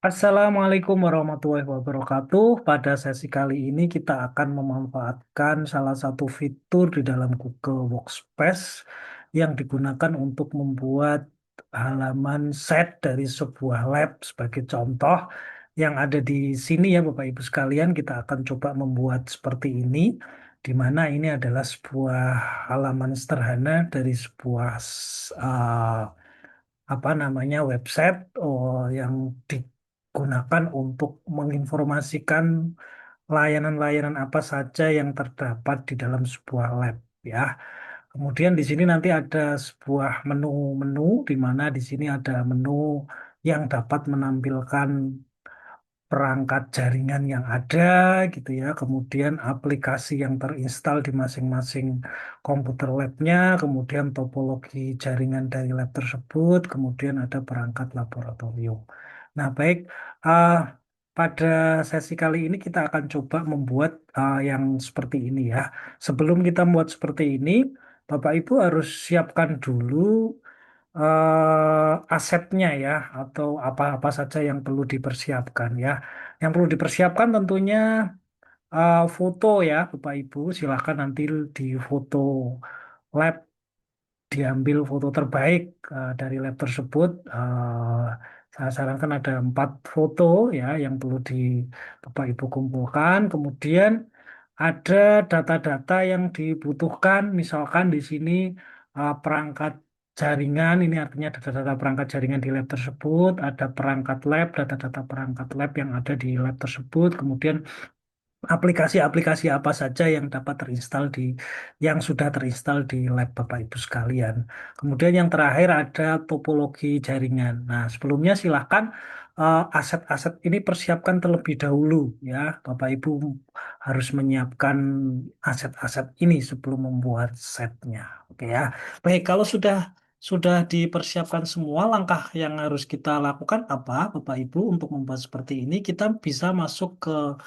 Assalamualaikum warahmatullahi wabarakatuh. Pada sesi kali ini kita akan memanfaatkan salah satu fitur di dalam Google Workspace yang digunakan untuk membuat halaman set dari sebuah lab. Sebagai contoh yang ada di sini ya Bapak Ibu sekalian, kita akan coba membuat seperti ini, di mana ini adalah sebuah halaman sederhana dari sebuah apa namanya website yang digunakan untuk menginformasikan layanan-layanan apa saja yang terdapat di dalam sebuah lab ya. Kemudian di sini nanti ada sebuah menu-menu di mana di sini ada menu yang dapat menampilkan perangkat jaringan yang ada gitu ya, kemudian aplikasi yang terinstal di masing-masing komputer labnya, kemudian topologi jaringan dari lab tersebut, kemudian ada perangkat laboratorium. Nah, baik, uh, pada sesi kali ini kita akan coba membuat yang seperti ini ya. Sebelum kita membuat seperti ini, Bapak Ibu harus siapkan dulu asetnya ya, atau apa-apa saja yang perlu dipersiapkan ya. Yang perlu dipersiapkan tentunya foto ya, Bapak Ibu. Silahkan nanti di foto lab diambil foto terbaik dari lab tersebut. Saya sarankan ada 4 foto ya yang perlu Bapak Ibu kumpulkan. Kemudian ada data-data yang dibutuhkan, misalkan di sini perangkat jaringan, ini artinya data-data perangkat jaringan di lab tersebut, ada perangkat lab, data-data perangkat lab yang ada di lab tersebut, kemudian aplikasi-aplikasi apa saja yang dapat yang sudah terinstal di lab Bapak Ibu sekalian. Kemudian yang terakhir ada topologi jaringan. Nah, sebelumnya silahkan aset-aset ini persiapkan terlebih dahulu ya. Bapak Ibu harus menyiapkan aset-aset ini sebelum membuat setnya. Oke ya. Baik, kalau sudah dipersiapkan semua, langkah yang harus kita lakukan apa, Bapak Ibu, untuk membuat seperti ini? Kita bisa masuk ke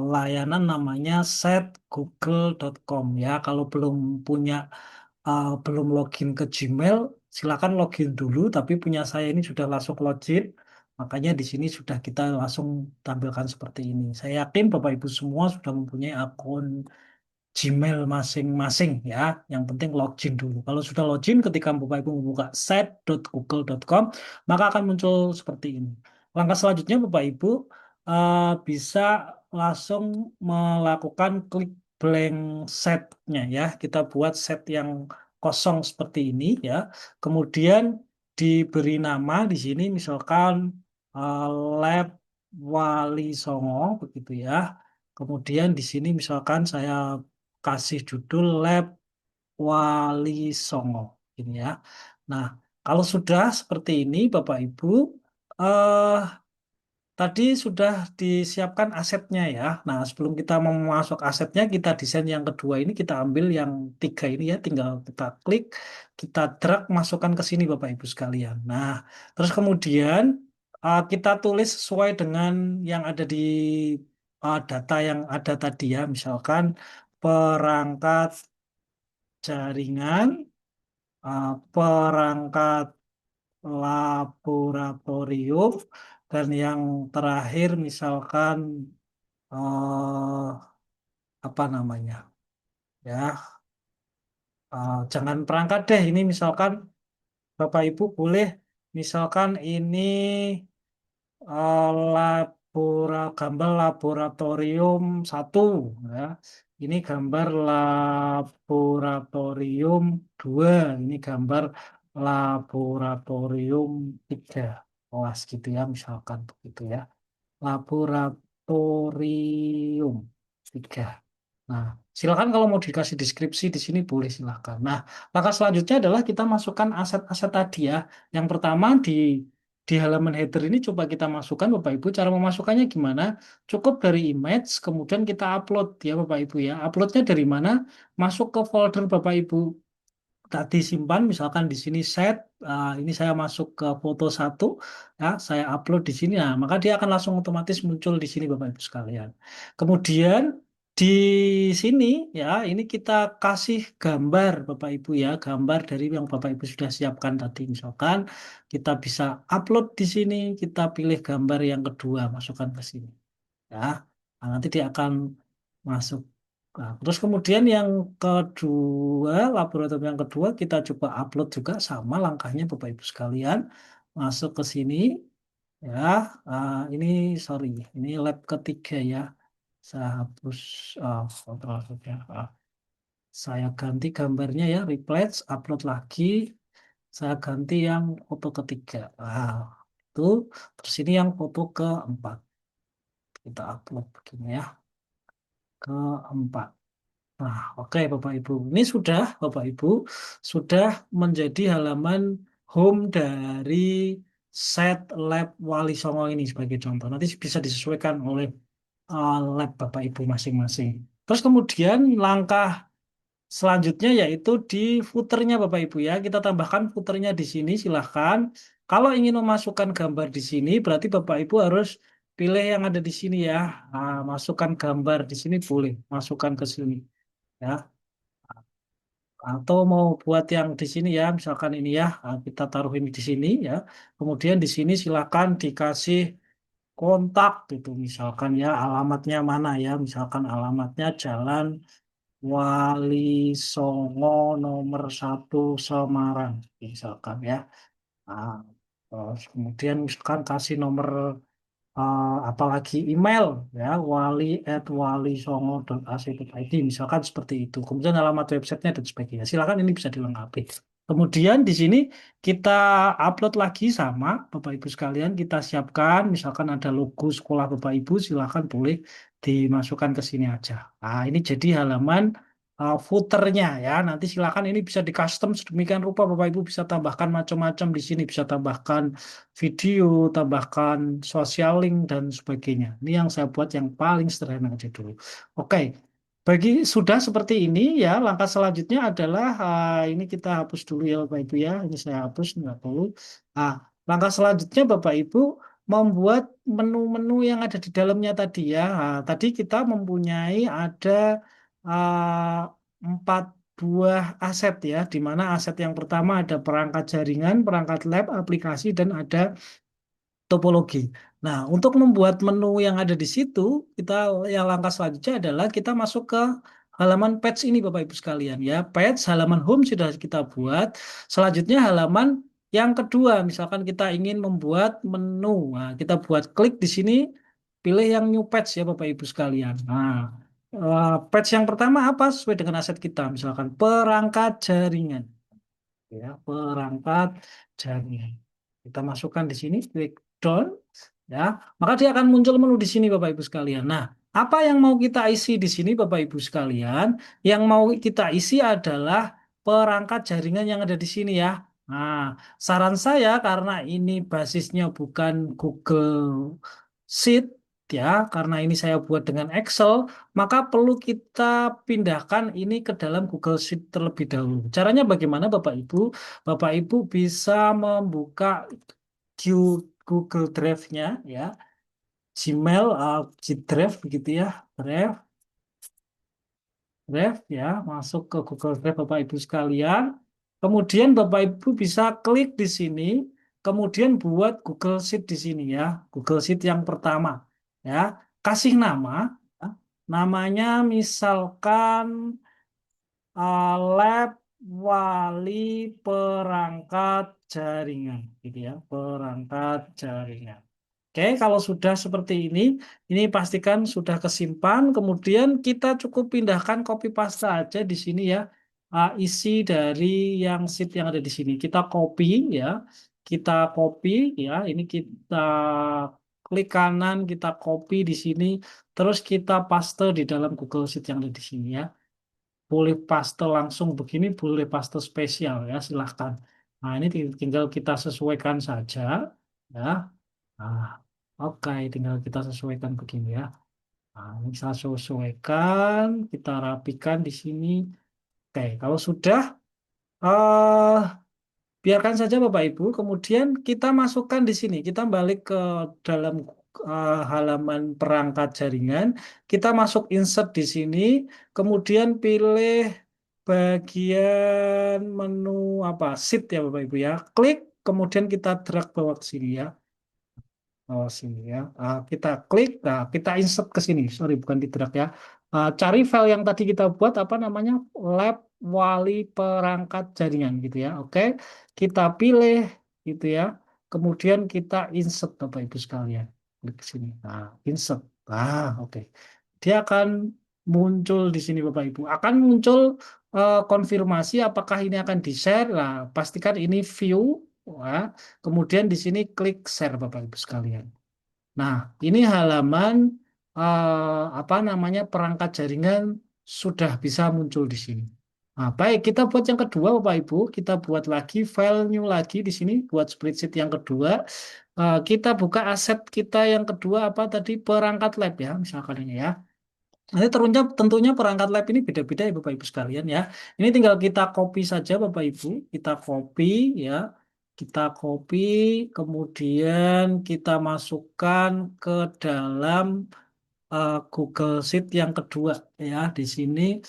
layanan namanya setgoogle.com ya. Kalau belum login ke Gmail, silakan login dulu. Tapi punya saya ini sudah langsung login, makanya di sini sudah kita langsung tampilkan seperti ini. Saya yakin Bapak Ibu semua sudah mempunyai akun Gmail masing-masing ya. Yang penting login dulu. Kalau sudah login, ketika Bapak Ibu membuka set.google.com, maka akan muncul seperti ini. Langkah selanjutnya Bapak Ibu bisa langsung melakukan klik blank setnya ya. Kita buat set yang kosong seperti ini ya. Kemudian diberi nama di sini misalkan eh, Lab Wali Songo begitu ya. Kemudian di sini misalkan saya kasih judul Lab Wali Songo ini ya. Nah, kalau sudah seperti ini Bapak Ibu, eh tadi sudah disiapkan asetnya ya. Nah, sebelum kita mau masuk asetnya, kita desain yang kedua ini, kita ambil yang 3 ini ya, tinggal kita klik, kita drag, masukkan ke sini Bapak Ibu sekalian. Nah, terus kemudian kita tulis sesuai dengan yang ada di data yang ada tadi ya, misalkan perangkat jaringan, perangkat laboratorium, dan yang terakhir misalkan eh, apa namanya ya, jangan perangkat deh, ini misalkan Bapak Ibu boleh misalkan ini gambar laboratorium 1 ya. Ini gambar laboratorium 2, ini gambar laboratorium 3. Kelas gitu ya, misalkan begitu ya. Laboratorium 3. Nah, silakan kalau mau dikasih deskripsi di sini boleh silakan. Nah, langkah selanjutnya adalah kita masukkan aset-aset tadi ya. Yang pertama di halaman header ini coba kita masukkan Bapak Ibu. Cara memasukkannya gimana? Cukup dari image, kemudian kita upload ya Bapak Ibu ya. Uploadnya dari mana? Masuk ke folder Bapak Ibu tadi simpan, misalkan di sini set, ini saya masuk ke foto 1 ya, saya upload di sini, nah maka dia akan langsung otomatis muncul di sini Bapak Ibu sekalian. Kemudian Di sini ya, ini kita kasih gambar Bapak Ibu ya, gambar dari yang Bapak Ibu sudah siapkan tadi. Misalkan kita bisa upload di sini, kita pilih gambar yang kedua, masukkan ke sini ya. Nah, nanti dia akan masuk. Nah, terus kemudian yang kedua, laboratorium yang kedua kita coba upload juga sama langkahnya Bapak Ibu sekalian. Masuk ke sini ya. Ini sorry, ini lab ketiga ya. Saya hapus foto maksudnya. Saya ganti gambarnya ya, replace, upload lagi. Saya ganti yang foto ketiga. Itu. Terus ini yang foto keempat. Kita upload begini ya, keempat. Nah, oke Bapak Ibu. Ini sudah Bapak Ibu sudah menjadi halaman home dari set lab Wali Songo ini sebagai contoh. Nanti bisa disesuaikan oleh lab Bapak Ibu masing-masing. Terus kemudian langkah selanjutnya yaitu di footernya Bapak Ibu ya. Kita tambahkan footernya di sini silahkan. Kalau ingin memasukkan gambar di sini berarti Bapak Ibu harus pilih yang ada di sini ya. Masukkan gambar di sini boleh. Masukkan ke sini ya. Atau mau buat yang di sini ya. Misalkan ini ya. Kita taruh ini di sini ya. Kemudian di sini silahkan dikasih kontak gitu. Misalkan ya alamatnya mana ya. Misalkan alamatnya Jalan Wali Songo nomor 1 Semarang misalkan ya. Nah, terus kemudian misalkan kasih nomor apalagi email ya wali@walisongo.ac.id misalkan seperti itu. Kemudian alamat websitenya dan sebagainya. Silakan ini bisa dilengkapi. Kemudian di sini kita upload lagi sama Bapak Ibu sekalian kita siapkan misalkan ada logo sekolah Bapak Ibu silakan boleh dimasukkan ke sini aja. Nah, ini jadi halaman footernya ya. Nanti silakan ini bisa di custom sedemikian rupa Bapak Ibu bisa tambahkan macam-macam di sini bisa tambahkan video, tambahkan social link dan sebagainya. Ini yang saya buat yang paling sederhana aja dulu. Oke, bagi sudah seperti ini ya, langkah selanjutnya adalah ini kita hapus dulu ya Bapak Ibu ya. Ini saya hapus nggak perlu. Ah, langkah selanjutnya Bapak Ibu membuat menu-menu yang ada di dalamnya tadi ya. Tadi kita mempunyai ada ah, 4 buah aset ya, di mana aset yang pertama ada perangkat jaringan, perangkat lab, aplikasi, dan ada topologi. Nah, untuk membuat menu yang ada di situ, kita yang langkah selanjutnya adalah kita masuk ke halaman page ini Bapak Ibu sekalian ya. Page halaman home sudah kita buat. Selanjutnya halaman yang kedua, misalkan kita ingin membuat menu. Nah, kita buat klik di sini, pilih yang new page ya Bapak Ibu sekalian. Nah, page yang pertama apa sesuai dengan aset kita, misalkan perangkat jaringan ya, perangkat jaringan. Kita masukkan di sini, klik down, ya, maka dia akan muncul menu di sini Bapak Ibu sekalian. Nah, apa yang mau kita isi di sini Bapak Ibu sekalian? Yang mau kita isi adalah perangkat jaringan yang ada di sini ya. Nah, saran saya karena ini basisnya bukan Google Sheet ya, karena ini saya buat dengan Excel, maka perlu kita pindahkan ini ke dalam Google Sheet terlebih dahulu. Caranya bagaimana Bapak Ibu? Bapak Ibu bisa membuka Google Drive-nya ya, Gmail, G Drive begitu ya, Drive ya, masuk ke Google Drive Bapak Ibu sekalian. Kemudian Bapak Ibu bisa klik di sini, kemudian buat Google Sheet di sini ya, Google Sheet yang pertama ya, kasih nama, ya. Namanya misalkan lab wali perangkat jaringan, gitu ya, perangkat jaringan. Oke, kalau sudah seperti ini pastikan sudah kesimpan. Kemudian kita cukup pindahkan copy paste aja di sini ya, isi dari yang sheet yang ada di sini. Kita copy ya, kita copy ya. Ini kita klik kanan, kita copy di sini, terus kita paste di dalam Google Sheet yang ada di sini ya. Boleh paste langsung begini, boleh paste spesial ya, silahkan. Nah, ini tinggal kita sesuaikan saja ya. Nah, oke, tinggal kita sesuaikan begini ya. Nah, ini saya sesuaikan, kita rapikan di sini. Oke, kalau sudah, eh biarkan saja Bapak Ibu. Kemudian kita masukkan di sini. Kita balik ke dalam halaman perangkat jaringan, kita masuk insert di sini, kemudian pilih bagian menu apa sheet ya Bapak Ibu ya. Klik, kemudian kita drag bawa ke sini ya. Oh, sini ya. Kita klik, nah kita insert ke sini. Sorry, bukan di drag ya. Cari file yang tadi kita buat apa namanya? Lab wali perangkat jaringan gitu ya. Oke, kita pilih gitu ya. Kemudian kita insert Bapak Ibu sekalian. Klik ke sini. Nah, insert. Oke. Dia akan muncul di sini Bapak Ibu. Akan muncul konfirmasi apakah ini akan di-share. Nah, pastikan ini view. Wah, kemudian di sini klik share Bapak Ibu sekalian. Nah, ini halaman apa namanya perangkat jaringan sudah bisa muncul di sini. Nah, baik, kita buat yang kedua Bapak Ibu, kita buat lagi file new lagi di sini buat spreadsheet yang kedua. Kita buka aset kita yang kedua apa tadi perangkat lab ya, misalkan ini ya. Nanti tentunya perangkat lab ini beda-beda ya Bapak Ibu sekalian ya. Ini tinggal kita copy saja Bapak Ibu. Kita copy ya. Kita copy, kemudian kita masukkan ke dalam Google Sheet yang kedua ya. Di sini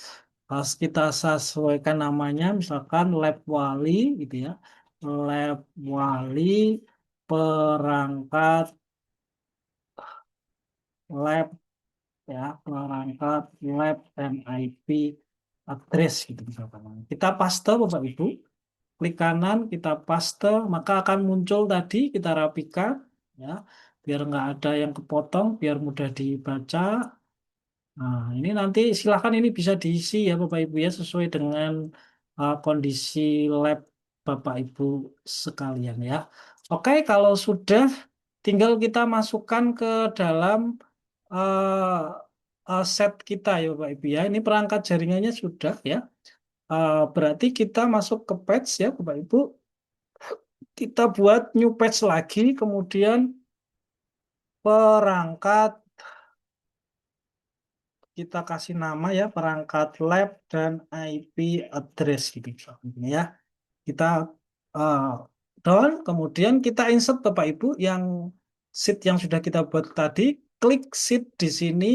pas kita sesuaikan namanya, misalkan Lab Wali gitu ya. Lab Wali perangkat lab ya perangkat lab dan IP address gitu misalkan. Kita paste Bapak Ibu, klik kanan kita paste, maka akan muncul tadi kita rapikan ya, biar nggak ada yang kepotong, biar mudah dibaca. Nah, ini nanti silahkan ini bisa diisi ya Bapak Ibu ya sesuai dengan kondisi lab Bapak Ibu sekalian ya. Oke, kalau sudah tinggal kita masukkan ke dalam set kita ya Bapak Ibu ya. Ini perangkat jaringannya sudah ya. Berarti kita masuk ke patch ya Bapak Ibu. Kita buat new patch lagi, kemudian perangkat kita kasih nama ya perangkat lab dan IP address gitu misalnya ya. Kita uh, down, kemudian kita insert Bapak Ibu yang sheet yang sudah kita buat tadi, klik sheet di sini,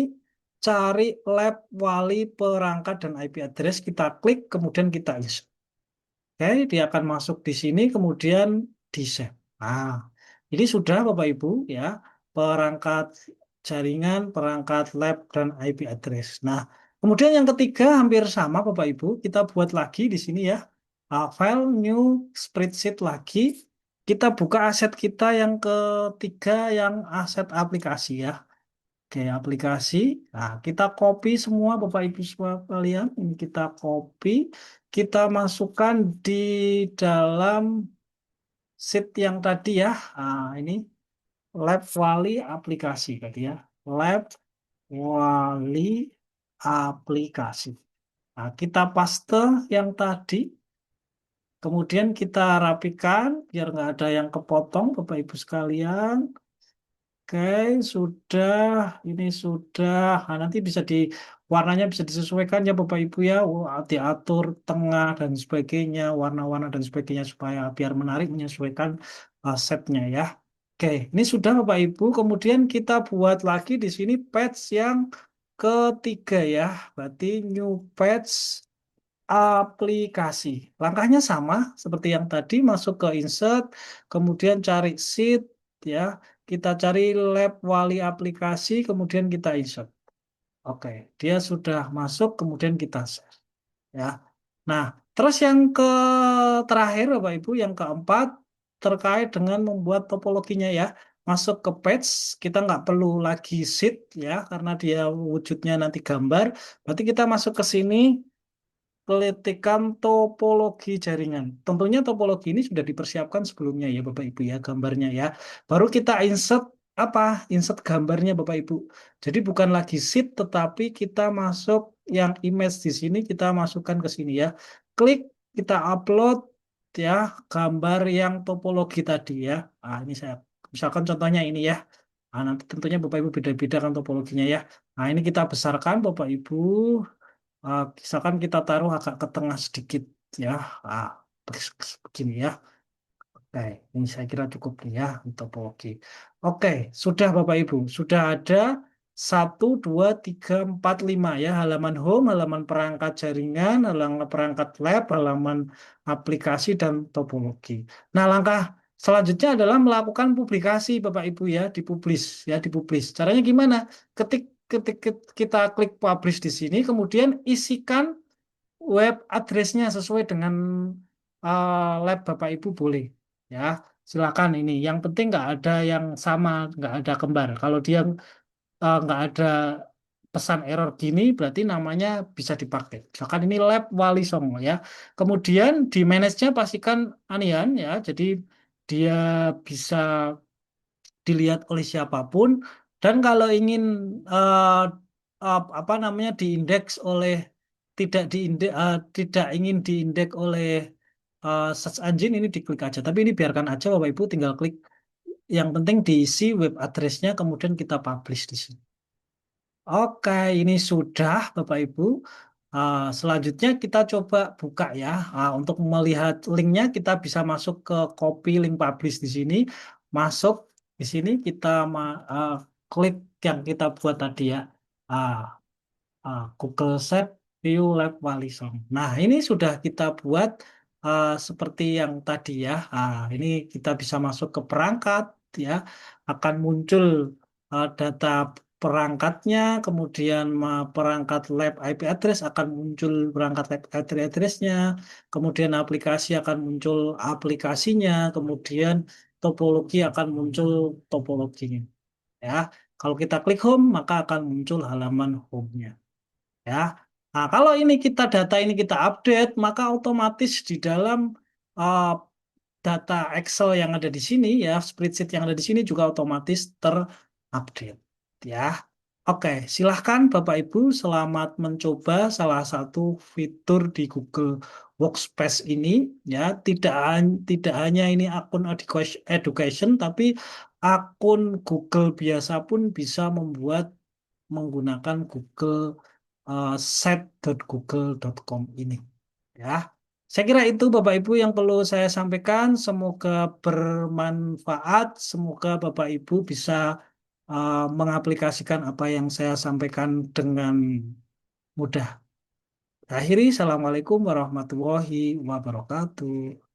cari lab wali perangkat dan IP address, kita klik, kemudian kita insert. Oke, dia akan masuk di sini, kemudian di save. Nah, ini sudah Bapak Ibu ya, perangkat jaringan, perangkat lab, dan IP address. Nah, kemudian yang ketiga hampir sama Bapak Ibu, kita buat lagi di sini ya, file new spreadsheet lagi, kita buka aset kita yang ketiga yang aset aplikasi ya. Oke, aplikasi. Nah, kita copy semua Bapak Ibu sekalian. Ini kita copy, kita masukkan di dalam sheet yang tadi ya. Nah, ini Lab Wali aplikasi tadi ya. Lab Wali aplikasi. Nah, kita paste yang tadi. Kemudian kita rapikan biar nggak ada yang kepotong Bapak Ibu sekalian. Oke, sudah. Ini sudah. Nah, nanti bisa warnanya bisa disesuaikan ya Bapak Ibu ya. Diatur tengah dan sebagainya, warna-warna dan sebagainya supaya biar menarik menyesuaikan setnya ya. Oke, ini sudah Bapak Ibu. Kemudian kita buat lagi di sini patch yang ketiga ya. Berarti new patch aplikasi. Langkahnya sama seperti yang tadi, masuk ke insert, kemudian cari sheet, ya, kita cari lab wali aplikasi, kemudian kita insert. Oke, dia sudah masuk, kemudian kita share. Ya. Nah, terus yang terakhir, Bapak Ibu, yang keempat terkait dengan membuat topologinya ya. Masuk ke page, kita nggak perlu lagi sheet ya, karena dia wujudnya nanti gambar. Berarti kita masuk ke sini, keletikan topologi jaringan. Tentunya topologi ini sudah dipersiapkan sebelumnya ya Bapak Ibu ya gambarnya ya. Baru kita insert apa? Insert gambarnya Bapak Ibu. Jadi bukan lagi sheet tetapi kita masuk yang image di sini kita masukkan ke sini ya. Klik kita upload ya gambar yang topologi tadi ya. Ini saya misalkan contohnya ini ya. Nanti tentunya Bapak Ibu beda-beda kan topologinya ya. Ini kita besarkan Bapak Ibu. Misalkan kita taruh agak ke tengah sedikit ya, begini ya. Oke, ini saya kira cukup nih ya untuk topologi. Oke, sudah Bapak Ibu, sudah ada 1, 2, 3, 4, 5 ya, halaman home, halaman perangkat jaringan, halaman perangkat lab, halaman aplikasi dan topologi. Nah, langkah selanjutnya adalah melakukan publikasi Bapak Ibu ya, dipublish ya, dipublish. Caranya gimana? Ketik ketik kita klik publish di sini, kemudian isikan web addressnya sesuai dengan lab Bapak Ibu boleh ya, silakan ini. Yang penting nggak ada yang sama, nggak ada kembar. Kalau dia nggak ada pesan error gini, berarti namanya bisa dipakai. Misalkan ini lab Wali Songo ya. Kemudian di manage-nya pastikan anian ya, jadi dia bisa dilihat oleh siapapun. Dan kalau ingin apa namanya diindeks oleh tidak ingin diindeks oleh search engine, ini diklik aja. Tapi ini biarkan aja Bapak Ibu, tinggal klik. Yang penting diisi web address-nya, kemudian kita publish di sini. Oke, ini sudah Bapak Ibu. Selanjutnya kita coba buka ya. Untuk melihat linknya kita bisa masuk ke copy link publish di sini. Masuk di sini kita klik yang kita buat tadi ya. Ah, Google Sheet View Lab Walisong. Nah, ini sudah kita buat seperti yang tadi ya. Ini kita bisa masuk ke perangkat ya. Akan muncul data perangkatnya, kemudian perangkat lab IP address akan muncul perangkat lab IP address-nya, kemudian aplikasi akan muncul aplikasinya, kemudian topologi akan muncul topologinya. Ya, kalau kita klik home maka akan muncul halaman home-nya. Ya. Nah, kalau ini kita data ini kita update, maka otomatis di dalam uh, data Excel yang ada di sini ya, spreadsheet yang ada di sini juga otomatis terupdate. Ya. Oke, silahkan Bapak Ibu selamat mencoba salah satu fitur di Google Workspace ini ya. Tidak hanya ini akun education, tapi akun Google biasa pun bisa membuat menggunakan Google set.google.com ini ya. Saya kira itu Bapak Ibu yang perlu saya sampaikan. Semoga bermanfaat. Semoga Bapak Ibu bisa mengaplikasikan apa yang saya sampaikan dengan mudah. Akhiri, Assalamualaikum warahmatullahi wabarakatuh.